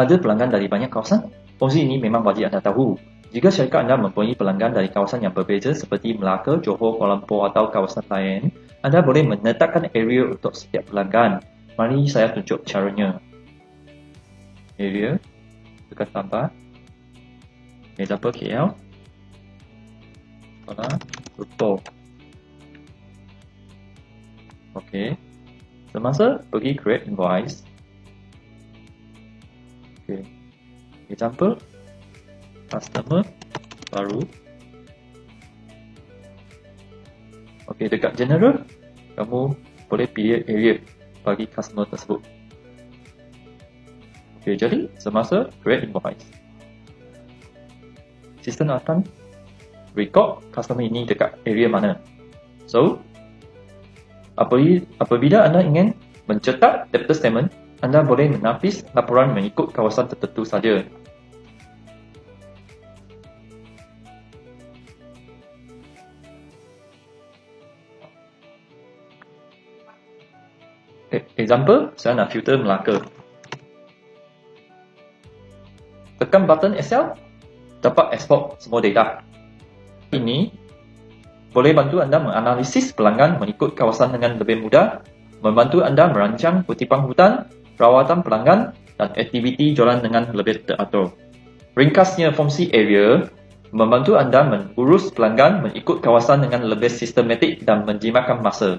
ada pelanggan dari banyak kawasan? Fungsi ini memang wajib anda tahu. Jika syarikat anda mempunyai pelanggan dari kawasan yang berbeza seperti Melaka, Johor, Kuala Lumpur atau kawasan lain, anda boleh menetapkan area untuk setiap pelanggan. Mari saya tunjuk caranya. Area, tekan tambah. Example KL, Kuala Lumpur. Okey. Semasa pergi create invoice. Okey. Example, customer baru. Okey, dekat general, kamu boleh pilih area bagi customer tersebut. Okey, jadi semasa create invoice, sistem akan record customer ini dekat area mana. So, apabila anda ingin mencetak debtor statement, anda boleh menapis laporan mengikut kawasan tertentu saja. Example, saya nak filter Melaka. Tekan button Excel, dapat export semua data. Ini boleh bantu anda menganalisis pelanggan mengikut kawasan dengan lebih mudah, membantu anda merancang kutipan hutan, rawatan pelanggan dan aktiviti jualan dengan lebih teratur. Ringkasnya, fungsi area membantu anda mengurus pelanggan mengikut kawasan dengan lebih sistematik dan menjimatkan masa.